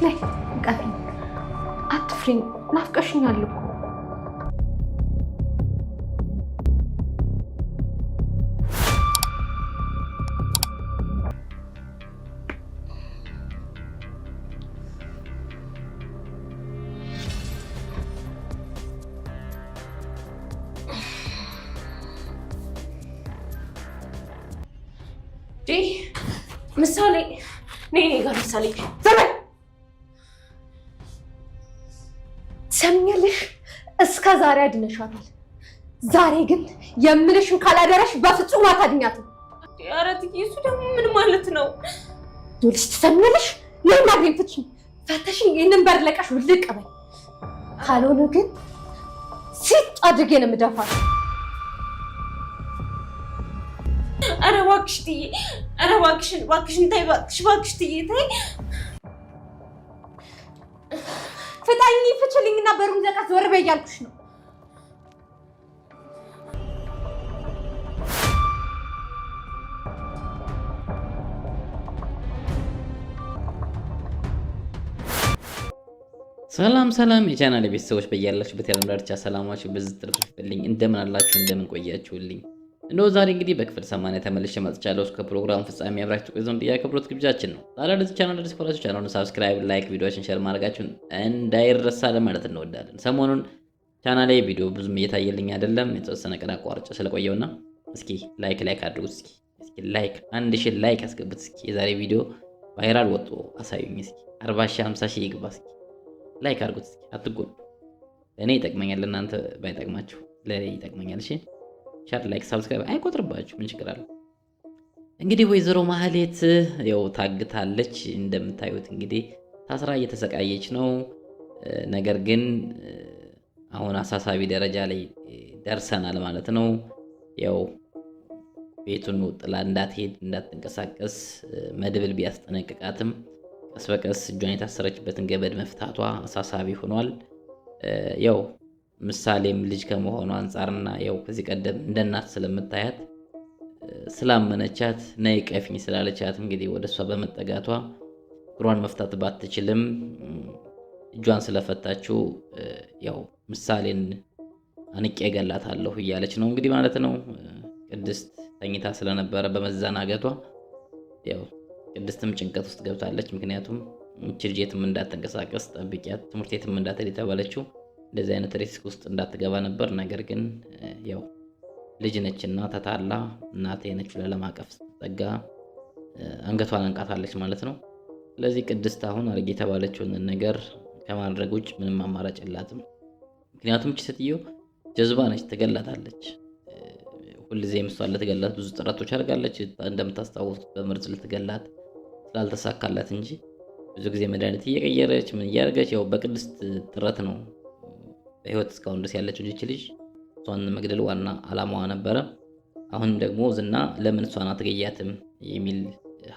ነይ ቀፊኝ፣ አትፍሪኝ፣ ናፍቀሽኛል እኮ። ምሳሌ ነይ ጋር ምሳሌ ዘመን ሰምኛለሽ። እስከ ዛሬ አድነሻታል። ዛሬ ግን የምልሽን ካላደረሽ በፍጹም አታድኛትም። ኧረ ትዬ እሱ ደግሞ ምን ማለት ነው? ይኸውልሽ ትሰምኛለሽ። ነይ ማግኘት ፍቺኝ፣ ፈተሽኝ፣ ይህንን በር ለቀሽ ውልቅ በይ። ካልሆነ ግን ሲጥ አድርጌ ነው የምደፋት። ኧረ እባክሽ ትዬ፣ ኧረ እባክሽን ተይ፣ እባክሽ ትዬ ተይ። ፍታኝ፣ ፍችልኝና በሩን ዘጋት። ዞር በይ እያልኩሽ ነው። ሰላም የቻናል ቤተሰቦች በያላችሁበት የዓለም ዳርቻ ሰላማችሁ በዚህ ትርፍልኝ። እንደምን አላችሁ? እንደምን ቆያችሁልኝ? እነሆ ዛሬ እንግዲህ በክፍል 80 ተመልሼ መጥቻለሁ። እስከ ፕሮግራም ፍጻሜ አብራችሁ ቆዩ ዘንድ የአክብሮት ግብዣችን ነው። ታዲያ ለዚህ ቻናል አዲስ ከሆናችሁ ቻናሉን ሰብስክራይብ፣ ላይክ፣ ቪዲዮዎችን ሼር ማድረጋችሁን እንዳይረሳ ለማለት እንወዳለን። ሰሞኑን ቻናሌ ቪዲዮ ብዙም እየታየልኝ አይደለም፣ የተወሰነ ቀን አቋርጬ ስለቆየውና እስኪ ላይክ አድርጉት። እስኪ ላይክ 1000 ላይክ አስገቡት። እስኪ የዛሬ ቪዲዮ ቫይራል ወጥቶ አሳዩኝ። እስኪ 40 50 ይግባ። እስኪ ላይክ አድርጉት። እስኪ አትጎዱ። ለእኔ ይጠቅመኛል፣ እናንተ ባይጠቅማችሁ ለእኔ ይጠቅመኛል። እሺ ሻር፣ ላይክ፣ ሰብስክራይብ አይቆጥርባችሁ፣ ምን ችግር አለ? እንግዲህ ወይዘሮ ማህሌት ያው ታግታለች። እንደምታዩት እንግዲህ ታስራ እየተሰቃየች ነው። ነገር ግን አሁን አሳሳቢ ደረጃ ላይ ደርሰናል ማለት ነው። ያው ቤቱን ጥላ እንዳትሄድ እንዳትንቀሳቀስ መድብል ቢያስጠነቅቃትም ቀስ በቀስ እጇን የታሰረችበትን ገመድ መፍታቷ አሳሳቢ ሆኗል። ያው ምሳሌም ልጅ ከመሆኑ አንፃርና ያው ከዚህ ቀደም እንደናት ስለምታያት ስላመነቻት ነይ ቀፊኝ ስላለቻት እንግዲህ ወደሷ በመጠጋቷ እግሯን መፍታት ባትችልም እጇን ስለፈታችው ያው ምሳሌን አንቄ ገላታለሁ እያለች ነው እንግዲህ ማለት ነው። ቅድስት ተኝታ ስለነበረ በመዘናገቷ ያው ቅድስትም ጭንቀት ውስጥ ገብታለች። ምክንያቱም ችርጄትም እንዳትንቀሳቀስ ጠብቂያት፣ ትምህርት ቤትም እንዳትሄድ የተባለችው እንደዚህ አይነት ሪስክ ውስጥ እንዳትገባ ነበር። ነገር ግን ያው ልጅ ነችና ተታላ እናቴ ነች ለማቀፍ ስትጠጋ አንገቷን አንቃታለች ማለት ነው። ስለዚህ ቅድስት አሁን አርግ የተባለችውን ነገር ከማድረግ ውጭ ምንም አማራጭ የላትም። ምክንያቱም እቺ ሴትዮ ጀዝባ ነች፣ ትገላታለች። ሁልጊዜም እሷን ልትገላት ብዙ ጥረቶች አድርጋለች። እንደምታስታውሱት በመርዝ ልትገላት ስላልተሳካላት እንጂ ብዙ ጊዜ መድኃኒት እየቀየረች ምን እያደረገች ያው በቅድስት ጥረት ነው በህይወት እስካሁን ድረስ ያለችው ልጅ እሷን መግደል ዋና አላማዋ ነበረ። አሁን ደግሞ ዝና ለምን እሷን አትገያትም የሚል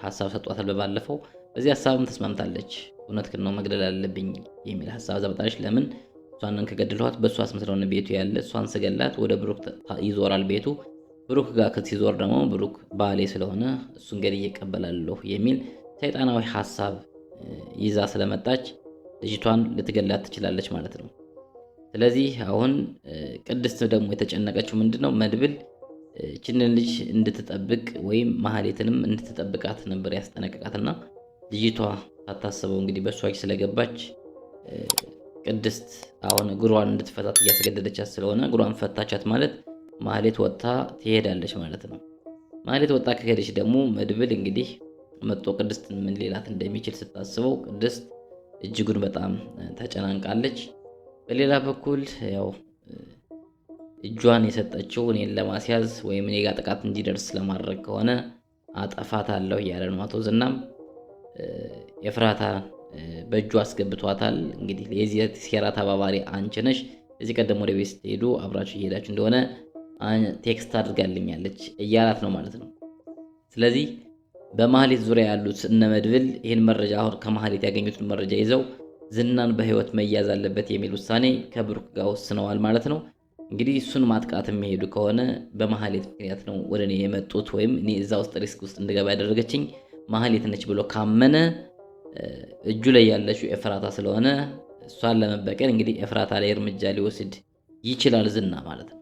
ሐሳብ ሰጧታል በባለፈው። በዚህ ሐሳብም ተስማምታለች። እውነትህን ነው መግደል አለብኝ የሚል ሐሳብ ዘመጣለች። ለምን እሷን ከገደልኋት በእሷ ስለሆነ ቤቱ ያለ እሷን ስገላት ወደ ብሩክ ይዞራል ቤቱ። ብሩክ ጋር ሲዞር ደግሞ ብሩክ ባሌ ስለሆነ እሱን ገድዬ እቀበላለሁ የሚል ሰይጣናዊ ሐሳብ ይዛ ስለመጣች ልጅቷን ልትገላት ትችላለች ማለት ነው። ስለዚህ አሁን ቅድስት ደግሞ የተጨነቀችው ምንድነው መድብል እቺንን ልጅ እንድትጠብቅ ወይም ማህሌትንም እንድትጠብቃት ነበር ያስጠነቀቃትና ልጅቷ ታታሰበው እንግዲህ በሷ እጅ ስለገባች ቅድስት አሁን እግሯን እንድትፈታት እያስገደደቻት ስለሆነ እግሯን ፈታቻት ማለት ማህሌት ወጥታ ትሄዳለች ማለት ነው። ማህሌት ወጥታ ከሄደች ደግሞ መድብል እንግዲህ መጥቶ ቅድስት ምን ሌላት እንደሚችል ስታስበው ቅድስት እጅጉን በጣም ተጨናንቃለች። በሌላ በኩል ያው እጇን የሰጠችው እኔን ለማስያዝ ወይም እኔ ጋር ጥቃት እንዲደርስ ለማድረግ ከሆነ አጠፋታለሁ እያለ ነው አቶ ዝናም። የፍራታ በእጁ አስገብቷታል። እንግዲህ የዚህ ሴራ ተባባሪ አንቺ ነሽ፣ እዚህ ቀደም ወደ ቤት ስትሄዱ አብራችሁ እየሄዳችሁ እንደሆነ ቴክስት አድርጋልኛለች እያላት ነው ማለት ነው። ስለዚህ በማህሌት ዙሪያ ያሉት እነ መድብል ይህን መረጃ አሁን ከማህሌት ያገኙትን መረጃ ይዘው ዝናን በህይወት መያዝ አለበት የሚል ውሳኔ ከብሩክ ጋር ወስነዋል ማለት ነው። እንግዲህ እሱን ማጥቃት የሚሄዱ ከሆነ በማህሌት ምክንያት ነው ወደ እኔ የመጡት ወይም እኔ እዛ ውስጥ ሪስክ ውስጥ እንድገባ ያደረገችኝ ማህሌት ነች ብሎ ካመነ እጁ ላይ ያለችው ኤፍራታ ስለሆነ እሷን ለመበቀል እንግዲህ ኤፍራታ ላይ እርምጃ ሊወስድ ይችላል ዝና ማለት ነው።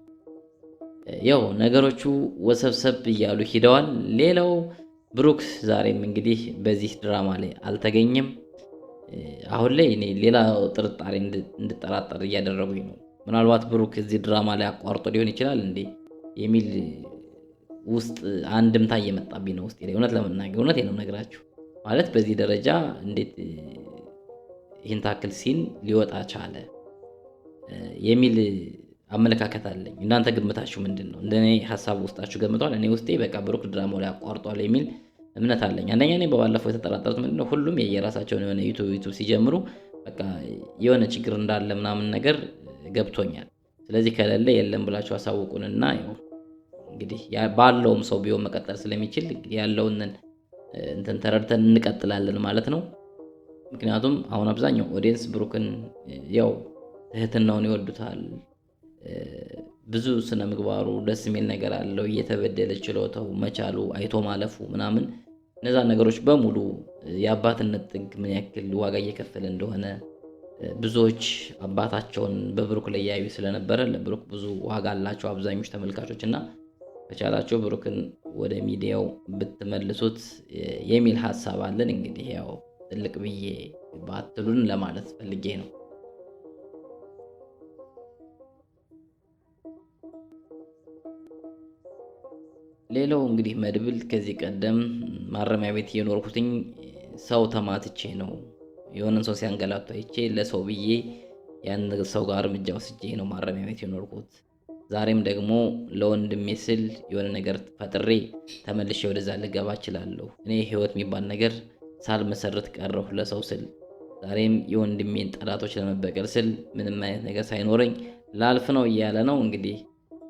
ያው ነገሮቹ ወሰብሰብ እያሉ ሂደዋል። ሌላው ብሩክ ዛሬም እንግዲህ በዚህ ድራማ ላይ አልተገኘም። አሁን ላይ እኔ ሌላ ጥርጣሬ እንድጠራጠር እያደረጉኝ ነው። ምናልባት ብሩክ እዚህ ድራማ ላይ አቋርጦ ሊሆን ይችላል እንዴ የሚል ውስጥ አንድምታ እየመጣብኝ ነው ውስጥ ላይ። እውነት ለመናገር እውነቴን ነው የምነግራችሁ። ማለት በዚህ ደረጃ እንዴት ይህን ታክል ሲን ሊወጣ ቻለ የሚል አመለካከት አለኝ። እናንተ ግምታችሁ ምንድን ነው? እንደኔ ሀሳብ ውስጣችሁ ገምቷል? እኔ ውስጤ በቃ ብሩክ ድራማው ላይ አቋርጧል የሚል እምነት አለኝ። አንደኛ እኔ በባለፈው የተጠራጠሩት ምንድነው ሁሉም የየራሳቸውን የሆነ ዩቱብ ሲጀምሩ በቃ የሆነ ችግር እንዳለ ምናምን ነገር ገብቶኛል። ስለዚህ ከሌለ የለም ብላችሁ አሳውቁንና ያው እንግዲህ ባለውም ሰው ቢሆን መቀጠል ስለሚችል ያለውን እንትን ተረድተን እንቀጥላለን ማለት ነው። ምክንያቱም አሁን አብዛኛው ኦዲየንስ ብሩክን ያው ትህትናውን ይወዱታል። ብዙ ስነ ምግባሩ ደስ የሚል ነገር አለው። እየተበደለ ችሎታው፣ መቻሉ፣ አይቶ ማለፉ ምናምን እነዛ ነገሮች በሙሉ የአባትነት ጥግ ምን ያክል ዋጋ እየከፈለ እንደሆነ ብዙዎች አባታቸውን በብሩክ ላይ ያዩ ስለነበረ ለብሩክ ብዙ ዋጋ አላቸው አብዛኞቹ ተመልካቾች እና ከቻላቸው ብሩክን ወደ ሚዲያው ብትመልሱት የሚል ሀሳብ አለን። እንግዲህ ያው ትልቅ ብዬ ባትሉን ለማለት ፈልጌ ነው። ሌላው እንግዲህ መድብል ከዚህ ቀደም ማረሚያ ቤት እየኖርኩትኝ ሰው ተማትቼ ነው የሆነን ሰው ሲያንገላቱ አይቼ ለሰው ብዬ ያን ሰው ጋር እርምጃ ወስጄ ነው ማረሚያ ቤት የኖርኩት። ዛሬም ደግሞ ለወንድሜ ስል የሆነ ነገር ፈጥሬ ተመልሼ ወደዛ ልገባ እችላለሁ። እኔ ህይወት የሚባል ነገር ሳልመሰርት ቀረሁ ለሰው ስል። ዛሬም የወንድሜን ጠላቶች ለመበቀል ስል ምንም አይነት ነገር ሳይኖረኝ ላልፍ ነው እያለ ነው። እንግዲህ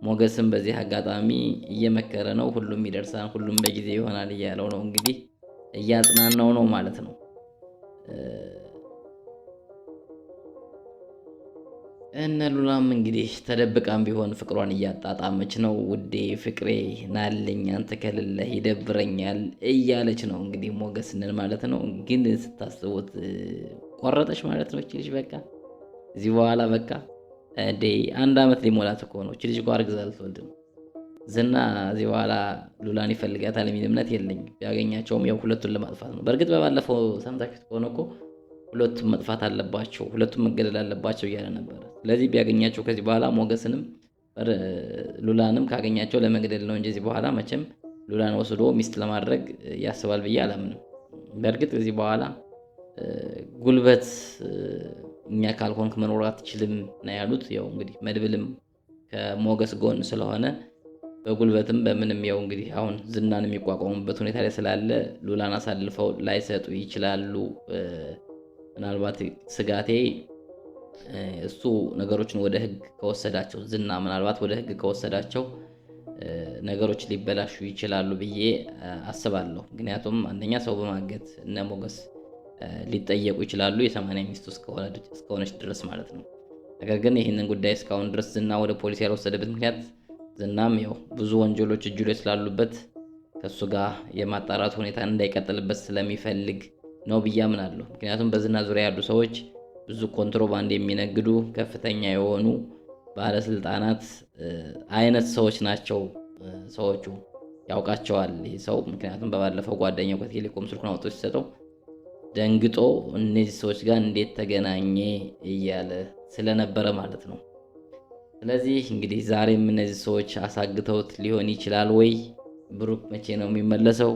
ሞገስም በዚህ አጋጣሚ እየመከረ ነው። ሁሉም ይደርሳል፣ ሁሉም በጊዜ ይሆናል እያለው ነው። እንግዲህ እያጽናናው ነው ማለት ነው። እነ ሉላም እንግዲህ ተደብቃም ቢሆን ፍቅሯን እያጣጣመች ነው። ውዴ ፍቅሬ ናልኝ አንተ ከሌለህ ይደብረኛል እያለች ነው እንግዲህ ሞገስንን ማለት ነው። ግን ስታስቡት ቆረጠች ማለት ነው እቺ ልጅ በቃ እዚህ በኋላ በቃ እንዴ 1 ዓመት ሊሞላት እኮ ነው እቺ ልጅ እኮ አርግዛ ልትወልድ ነው። ዝና እዚህ በኋላ ሉላን ይፈልጋታል የሚል እምነት የለኝም። ቢያገኛቸውም ያው ሁለቱን ለማጥፋት ነው። በእርግጥ በባለፈው ሰምታችሁት ከሆነ እኮ ሁለቱም መጥፋት አለባቸው፣ ሁለቱም መገደል አለባቸው እያለ ነበር። ስለዚህ ቢያገኛቸው ከዚህ በኋላ ሞገስንም ሉላንም ካገኛቸው ለመግደል ነው እንጂ እዚህ በኋላ መቼም ሉላን ወስዶ ሚስት ለማድረግ ያስባል ብዬ አላምንም። በእርግጥ ከዚህ በኋላ ጉልበት እኛ ካልሆንክ መኖር አትችልም ነው ያሉት። ያው እንግዲህ መድብልም ከሞገስ ጎን ስለሆነ በጉልበትም በምንም ያው እንግዲህ አሁን ዝናን የሚቋቋሙበት ሁኔታ ላይ ስላለ ሉላን አሳልፈው ላይሰጡ ይችላሉ። ምናልባት ስጋቴ እሱ ነገሮችን ወደ ህግ ከወሰዳቸው ዝና ምናልባት ወደ ህግ ከወሰዳቸው ነገሮች ሊበላሹ ይችላሉ ብዬ አስባለሁ። ምክንያቱም አንደኛ ሰው በማገት እነ ሞገስ ሊጠየቁ ይችላሉ የ80 ሚስቱ እስከሆነች ድረስ ማለት ነው። ነገር ግን ይህንን ጉዳይ እስካሁን ድረስ ዝና ወደ ፖሊስ ያልወሰደበት ምክንያት ዝናም ያው ብዙ ወንጀሎች እጁ ላይ ስላሉበት ከሱ ጋር የማጣራት ሁኔታ እንዳይቀጥልበት ስለሚፈልግ ነው ብዬ አምናለሁ። ምክንያቱም በዝና ዙሪያ ያሉ ሰዎች ብዙ ኮንትሮባንድ የሚነግዱ ከፍተኛ የሆኑ ባለስልጣናት አይነት ሰዎች ናቸው። ሰዎቹ ያውቃቸዋል ይህ ሰው። ምክንያቱም በባለፈው ጓደኛው ከቴሌኮም ስልኩን አውጥቶ ሲሰጠው ደንግጦ እነዚህ ሰዎች ጋር እንዴት ተገናኘ እያለ ስለነበረ ማለት ነው። ስለዚህ እንግዲህ ዛሬም እነዚህ ሰዎች አሳግተውት ሊሆን ይችላል ወይ? ብሩክ መቼ ነው የሚመለሰው?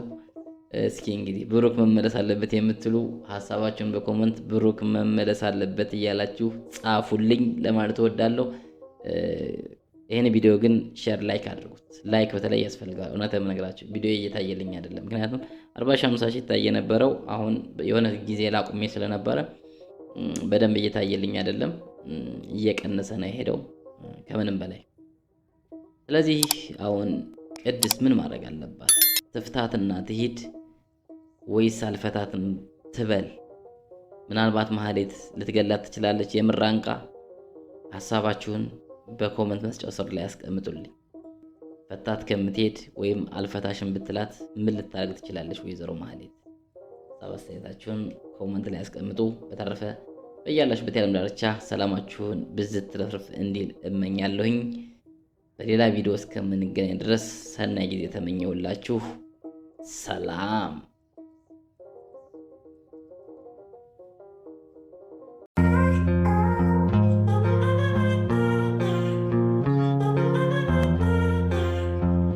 እስኪ እንግዲህ ብሩክ መመለስ አለበት የምትሉ ሀሳባችሁን በኮመንት ብሩክ መመለስ አለበት እያላችሁ ጻፉልኝ ለማለት እወዳለሁ። ይህን ቪዲዮ ግን ሼር ላይክ አድርጉት። ላይክ በተለይ ያስፈልጋል። እውነትም ነገራችሁ ቪዲዮ እየታየልኝ አይደለም። ምክንያቱም 40-50 ሺህ ይታየ ነበረው። አሁን የሆነ ጊዜ ላቁሜ ስለነበረ በደንብ እየታየልኝ አይደለም፣ እየቀነሰ ነው የሄደው ከምንም በላይ። ስለዚህ አሁን ቅድስት ምን ማድረግ አለባት? ትፍታትና ትሂድ ወይስ አልፈታትም ትበል? ምናልባት ማህሌት ልትገላት ትችላለች። የምራንቃ ሀሳባችሁን በኮመንት መስጫው ስር ላይ ያስቀምጡልኝ። ፈታት ከምትሄድ ወይም አልፈታሽም ብትላት ምን ልታደርግ ትችላለች ወይዘሮ ማህሌት? ሀሳብ አስተያየታችሁን ኮመንት ላይ ያስቀምጡ። በተረፈ በያላችሁበት የዓለም ዳርቻ ሰላማችሁን ብዝት ትረፍርፍ እንዲል እመኛለሁኝ። በሌላ ቪዲዮ እስከምንገናኝ ድረስ ሰናይ ጊዜ ተመኘሁላችሁ። ሰላም